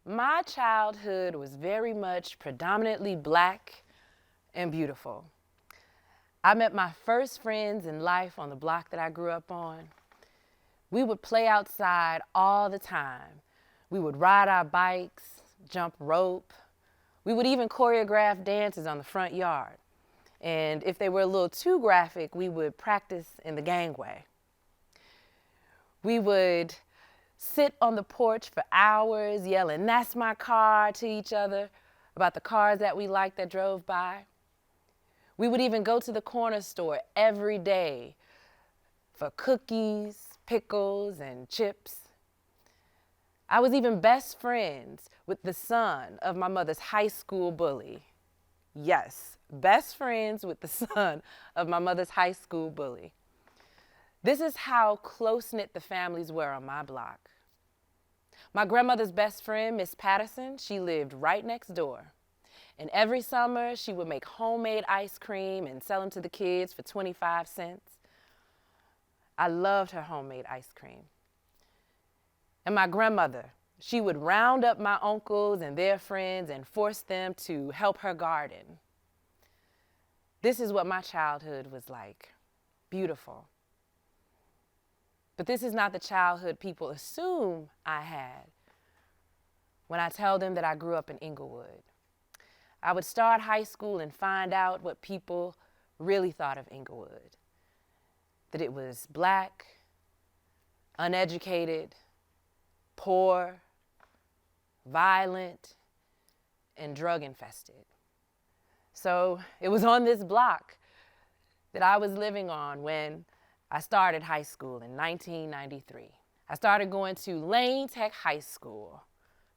My childhood was very much predominantly Black and beautiful. I met my first friends in life on the block that I grew up on. We would play outside all the time. We would ride our bikes, jump rope. We would even choreograph dances on the front yard. And if they were a little too graphic, we would practice in the gangway. We would sit on the porch for hours yelling, "That's my car," to each other about the cars that we liked that drove by. We would even go to the corner store every day for cookies, pickles, and chips. I was even best friends with the son of my mother's high school bully. Yes, best friends with the son of my mother's high school bully. This is how close-knit the families were on my block. My grandmother's best friend, Miss Patterson, she lived right next door. And every summer, she would make homemade ice cream and sell them to the kids for 25 cents. I loved her homemade ice cream. And my grandmother, she would round up my uncles and their friends and force them to help her garden. This is what my childhood was like. Beautiful. But this is not the childhood people assume I had when I tell them that I grew up in Englewood. I would start high school and find out what people really thought of Englewood. That it was Black, uneducated, poor, violent, and drug infested. So it was on this block that I was living on when I started high school in 1993. I started going to Lane Tech High School,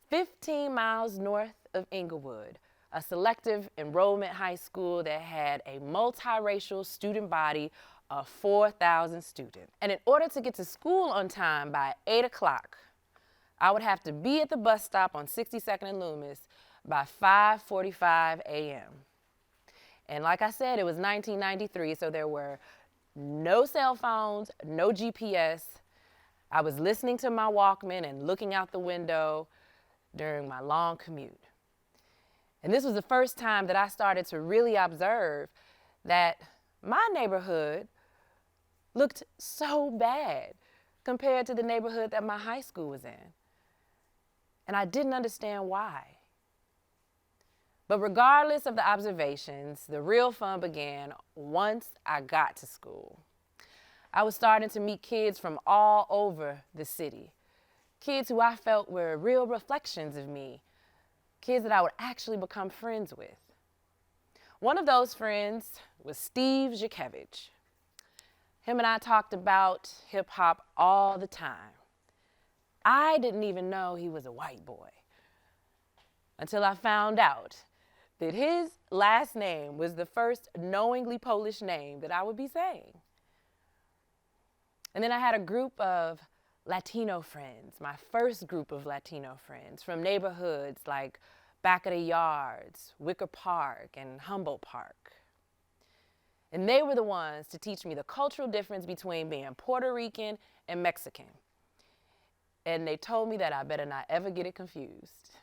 15 miles north of Englewood, a selective enrollment high school that had a multiracial student body of 4,000 students. And in order to get to school on time by 8 o'clock, I would have to be at the bus stop on 62nd and Loomis by 5:45 a.m. And like I said, it was 1993, so there were no cell phones, no GPS. I was listening to my Walkman and looking out the window during my long commute. And this was the first time that I started to really observe that my neighborhood looked so bad compared to the neighborhood that my high school was in. And I didn't understand why. But regardless of the observations, the real fun began once I got to school. I was starting to meet kids from all over the city, kids who I felt were real reflections of me, kids that I would actually become friends with. One of those friends was Steve Jakevich. Him and I talked about hip hop all the time. I didn't even know he was a white boy until I found out that his last name was the first knowingly Polish name that I would be saying. And then I had a group of Latino friends, my first group of Latino friends from neighborhoods like Back of the Yards, Wicker Park, and Humboldt Park. And they were the ones to teach me the cultural difference between being Puerto Rican and Mexican. And they told me that I better not ever get it confused.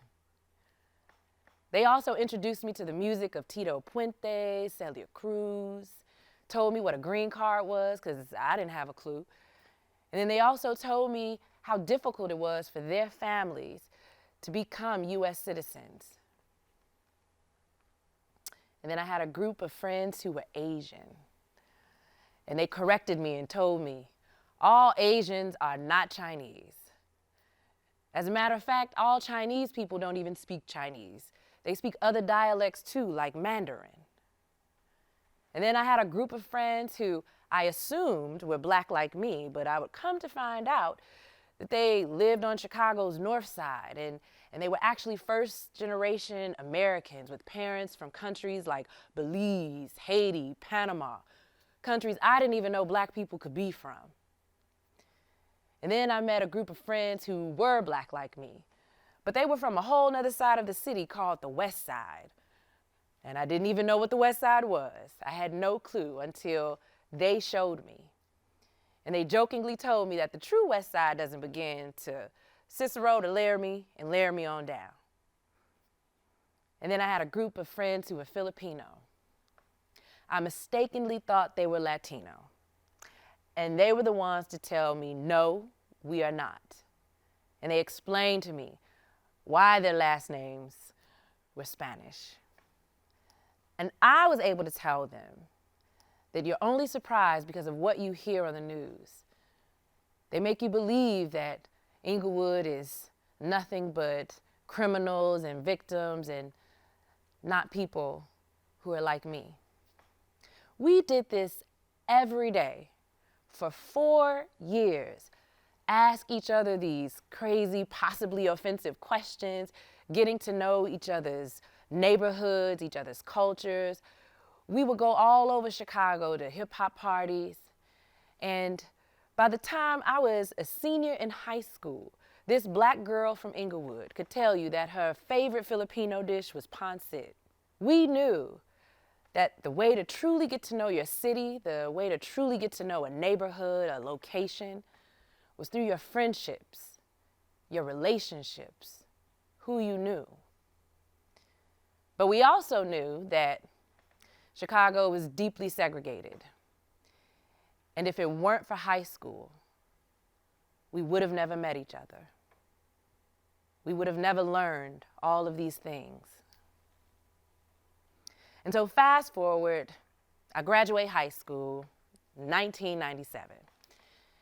They also introduced me to the music of Tito Puente, Celia Cruz, told me what a green card was because I didn't have a clue. And then they also told me how difficult it was for their families to become U.S. citizens. And then I had a group of friends who were Asian. And they corrected me and told me, all Asians are not Chinese. As a matter of fact, all Chinese people don't even speak Chinese. They speak other dialects too, like Mandarin. And then I had a group of friends who I assumed were Black like me, but I would come to find out that they lived on Chicago's North Side, and they were actually first-generation Americans with parents from countries like Belize, Haiti, Panama, countries I didn't even know Black people could be from. And then I met a group of friends who were Black like me, but they were from a whole nother side of the city called the West Side. And I didn't even know what the West Side was. I had no clue until they showed me. And they jokingly told me that the true West Side doesn't begin to Cicero to Laramie, and Laramie on down. And then I had a group of friends who were Filipino. I mistakenly thought they were Latino. And they were the ones to tell me, no, we are not. And they explained to me why their last names were Spanish. And I was able to tell them that you're only surprised because of what you hear on the news. They make you believe that Englewood is nothing but criminals and victims and not people who are like me. We did this every day for 4 years. Ask each other these crazy, possibly offensive questions, getting to know each other's neighborhoods, each other's cultures. We would go all over Chicago to hip-hop parties. And by the time I was a senior in high school, this black girl from Englewood could tell you that her favorite Filipino dish was pancit. We knew that the way to truly get to know your city, the way to truly get to know a neighborhood, a location, was through your friendships, your relationships, who you knew. But we also knew that Chicago was deeply segregated. And if it weren't for high school, we would have never met each other. We would have never learned all of these things. And so fast forward, I graduate high school, 1997.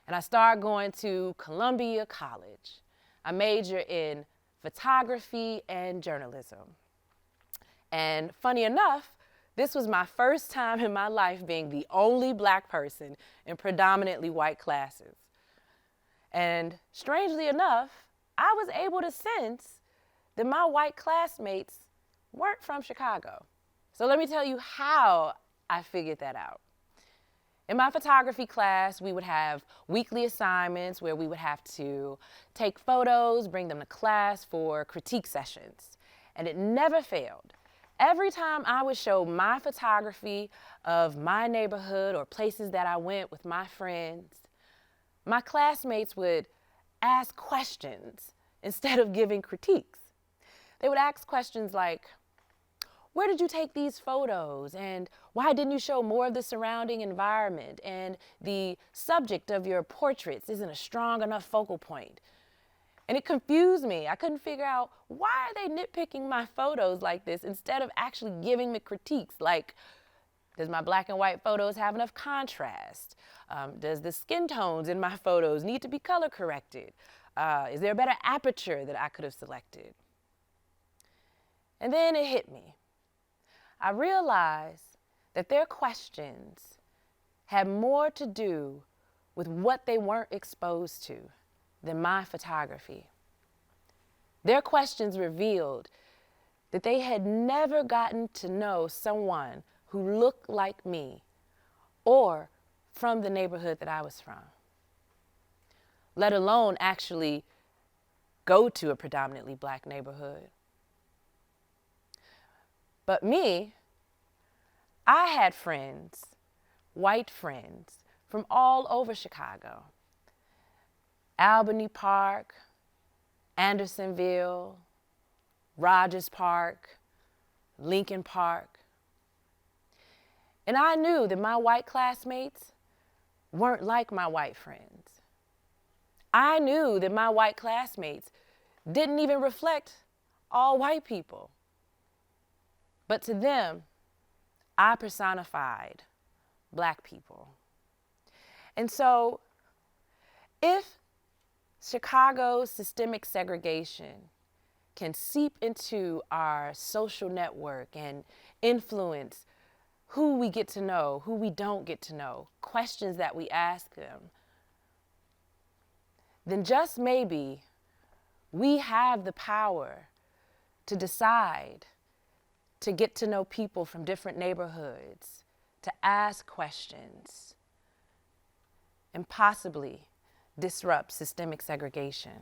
And I started going to Columbia College. I major in photography and journalism. And funny enough, this was my first time in my life being the only black person in predominantly white classes. And strangely enough, I was able to sense that my white classmates weren't from Chicago. So let me tell you how I figured that out. In my photography class, we would have weekly assignments where we would have to take photos, bring them to class for critique sessions. And it never failed. Every time I would show my photography of my neighborhood or places that I went with my friends, my classmates would ask questions instead of giving critiques. They would ask questions like, where did you take these photos? And why didn't you show more of the surrounding environment? And the subject of your portraits isn't a strong enough focal point. And it confused me. I couldn't figure out, why are they nitpicking my photos like this instead of actually giving me critiques like, does my black and white photos have enough contrast? Does the skin tones in my photos need to be color corrected? Is there a better aperture that I could have selected? And then it hit me. I realized that their questions had more to do with what they weren't exposed to than my photography. Their questions revealed that they had never gotten to know someone who looked like me or from the neighborhood that I was from, let alone actually go to a predominantly black neighborhood. But me, I had friends, white friends, from all over Chicago. Albany Park, Andersonville, Rogers Park, Lincoln Park. And I knew that my white classmates weren't like my white friends. I knew that my white classmates didn't even reflect all white people. But to them, I personified black people. And so if Chicago's systemic segregation can seep into our social network and influence who we get to know, who we don't get to know, questions that we ask them, then just maybe we have the power to decide to get to know people from different neighborhoods, to ask questions, and possibly disrupt systemic segregation.